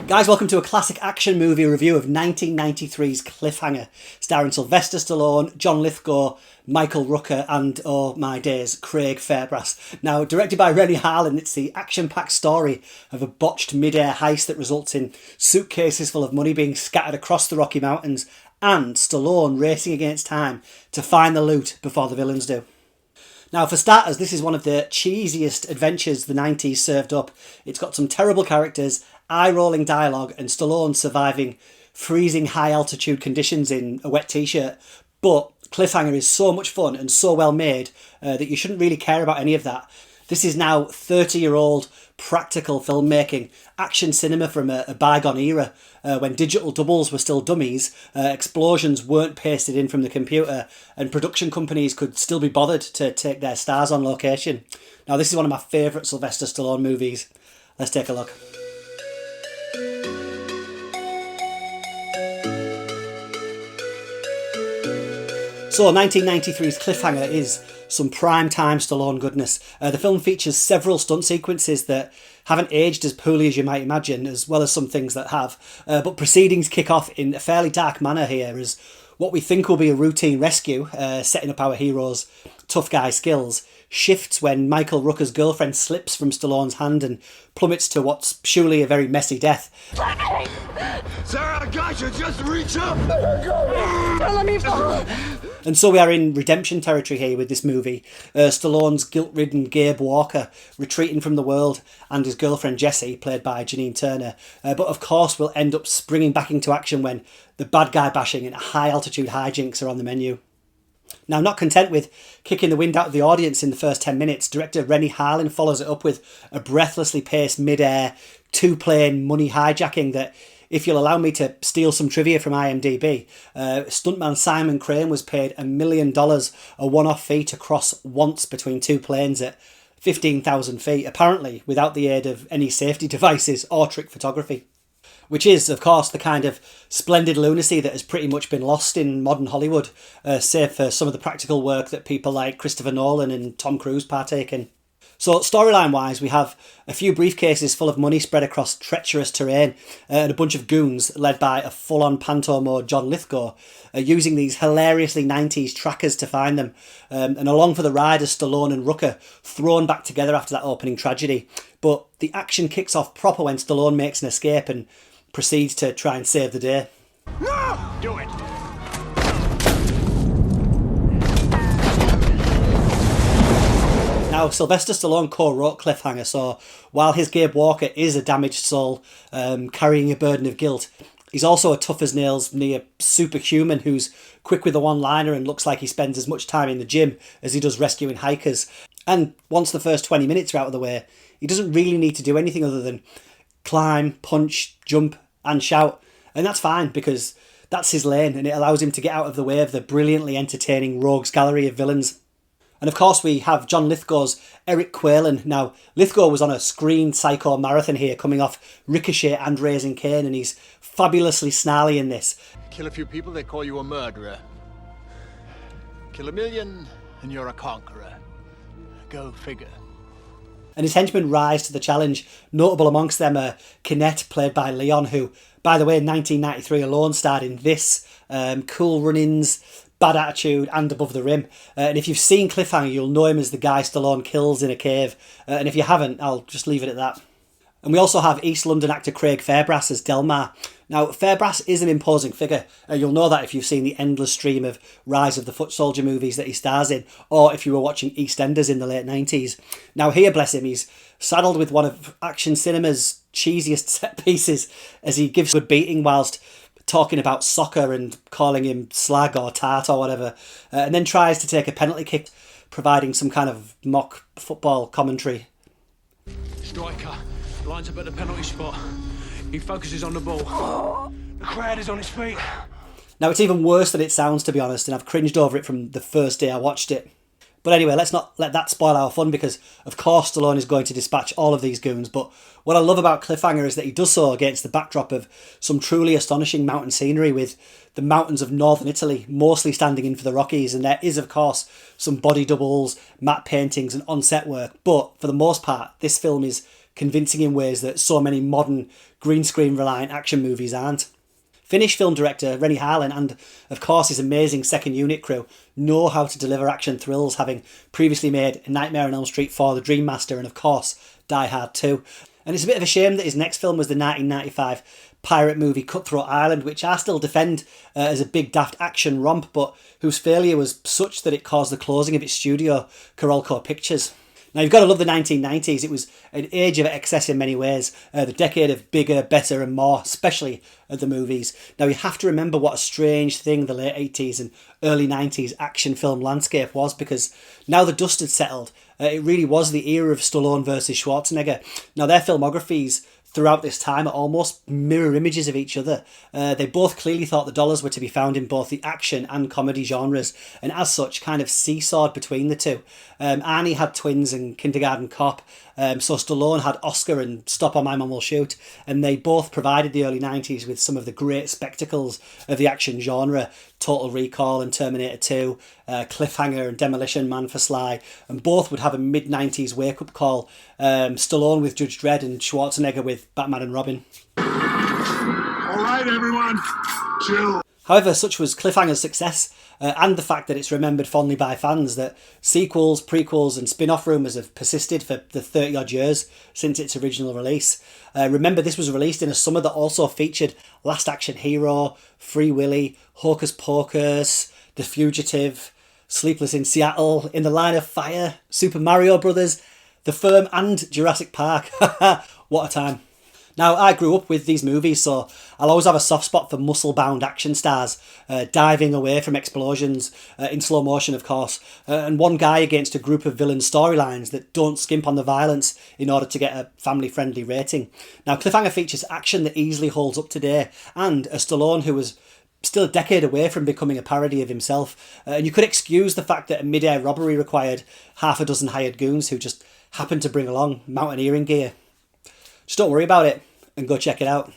Guys, welcome to a classic action movie review of 1993's Cliffhanger, starring Sylvester Stallone, John Lithgow, Michael Rooker and, oh my days, Craig Fairbrass. Now, directed by Renny Harlin, it's the action-packed story of a botched mid-air heist that results in suitcases full of money being scattered across the Rocky Mountains and Stallone racing against time to find the loot before the villains do. Now, for starters, this is one of the cheesiest adventures the 90s served up. It's got some terrible characters, eye-rolling dialogue, and Stallone surviving freezing high-altitude conditions in a wet t-shirt. But Cliffhanger is so much fun and so well made that you shouldn't really care about any of that. This is now 30-year-old practical filmmaking, action cinema from a bygone era, when digital doubles were still dummies, explosions weren't pasted in from the computer, and production companies could still be bothered to take their stars on location. Now, this is one of my favourite Sylvester Stallone movies. Let's take a look. So 1993's Cliffhanger is some prime time Stallone goodness. The film features several stunt sequences that haven't aged as poorly as you might imagine, as well as some things that have. But proceedings kick off in a fairly dark manner here as what we think will be a routine rescue, setting up our hero's tough guy skills, shifts when Michael Rooker's girlfriend slips from Stallone's hand and plummets to what's surely a very messy death. Sarah, I got you. Just reach up. Don't let me fall. And so we are in redemption territory here with this movie. Stallone's guilt-ridden Gabe Walker retreating from the world and his girlfriend Jessie, played by Janine Turner. But of course will end up springing back into action when the bad guy bashing and high-altitude hijinks are on the menu. Now, not content with kicking the wind out of the audience in the first 10 minutes, director Renny Harlin follows it up with a breathlessly paced mid-air, two-plane money hijacking that, if you'll allow me to steal some trivia from IMDb, stuntman Simon Crane was paid $1 million, a one-off fee to cross once between two planes at 15,000 feet, apparently without the aid of any safety devices or trick photography. Which is, of course, the kind of splendid lunacy that has pretty much been lost in modern Hollywood, save for some of the practical work that people like Christopher Nolan and Tom Cruise partake in. So, storyline-wise, we have a few briefcases full of money spread across treacherous terrain and a bunch of goons led by a full-on panto mode John Lithgow, using these hilariously 90s trackers to find them. And along for the ride are Stallone and Rooker, thrown back together after that opening tragedy. But the action kicks off proper when Stallone makes an escape and proceeds to try and save the day. No! Do it. Now, Sylvester Stallone co-wrote Cliffhanger, so while his Gabe Walker is a damaged soul carrying a burden of guilt, he's also a tough-as-nails near superhuman who's quick with a one-liner and looks like he spends as much time in the gym as he does rescuing hikers. And once the first 20 minutes are out of the way, he doesn't really need to do anything other than climb, punch, jump and shout. And that's fine because that's his lane and it allows him to get out of the way of the brilliantly entertaining rogues gallery of villains. And of course we have John Lithgow's Eric Qualen. Now, Lithgow was on a screen psycho marathon here, coming off Ricochet and Raising Cain, and he's fabulously snarly in this. Kill a few people, they call you a murderer. Kill a million, and you're a conqueror. Go figure. And his henchmen rise to the challenge. Notable amongst them are Kinect, played by Leon, who, by the way, in 1993 alone starred in this, Cool Runnings, Bad Attitude and Above the Rim. And if you've seen Cliffhanger, you'll know him as the guy Stallone kills in a cave. And if you haven't, I'll just leave it at that. And we also have East London actor Craig Fairbrass as Delmar. Now, Fairbrass is an imposing figure. You'll know that if you've seen the endless stream of Rise of the Foot Soldier movies that he stars in, or if you were watching EastEnders in the late 90s. Now here, bless him, he's saddled with one of action cinema's cheesiest set pieces as he gives a good beating whilst talking about soccer and calling him slag or tart or whatever, and then tries to take a penalty kick, providing some kind of mock football commentary. Striker lines up at the penalty spot. He focuses on the ball. The crowd is on his feet. Now, it's even worse than it sounds, to be honest, and I've cringed over it from the first day I watched it. But anyway, let's not let that spoil our fun because, of course, Stallone is going to dispatch all of these goons. But what I love about Cliffhanger is that he does so against the backdrop of some truly astonishing mountain scenery with the mountains of northern Italy mostly standing in for the Rockies. And there is, of course, some body doubles, matte paintings and on-set work. But for the most part, this film is convincing in ways that so many modern green screen reliant action movies aren't. Finnish film director Renny Harlin and, of course, his amazing second unit crew know how to deliver action thrills, having previously made Nightmare on Elm Street 4, The Dream Master, and, of course, Die Hard 2. And it's a bit of a shame that his next film was the 1995 pirate movie Cutthroat Island, which I still defend as a big daft action romp, but whose failure was such that it caused the closing of its studio, Carolco Pictures. Now, you've got to love the 1990s. It was an age of excess in many ways, the decade of bigger, better and more, especially at the movies. Now, you have to remember what a strange thing the late 80s and early 90s action film landscape was, because now the dust had settled. It really was the era of Stallone versus Schwarzenegger. Now, their filmographies throughout this time are almost mirror images of each other. They both clearly thought the dollars were to be found in both the action and comedy genres, and as such kind of seesawed between the two. Arnie had Twins and Kindergarten Cop, so Stallone had Oscar and Stop or My Mom Will Shoot, and they both provided the early 90s with some of the great spectacles of the action genre, Total Recall and Terminator 2, Cliffhanger and Demolition Man for Sly, and both would have a mid-90s wake-up call, Stallone with Judge Dredd and Schwarzenegger with Batman and Robin. All right, everyone, chill. However, such was Cliffhanger's success and the fact that it's remembered fondly by fans that sequels, prequels and spin-off rumours have persisted for the 30-odd years since its original release. Remember, this was released in a summer that also featured Last Action Hero, Free Willy, Hocus Pocus, The Fugitive, Sleepless in Seattle, In the Line of Fire, Super Mario Brothers, The Firm and Jurassic Park. What a time. Now, I grew up with these movies, so I'll always have a soft spot for muscle-bound action stars, diving away from explosions, in slow motion, of course, and one guy against a group of villain storylines that don't skimp on the violence in order to get a family-friendly rating. Now, Cliffhanger features action that easily holds up today, and a Stallone who was still a decade away from becoming a parody of himself, and you could excuse the fact that a mid-air robbery required half a dozen hired goons who just happened to bring along mountaineering gear. Just don't worry about it and go check it out.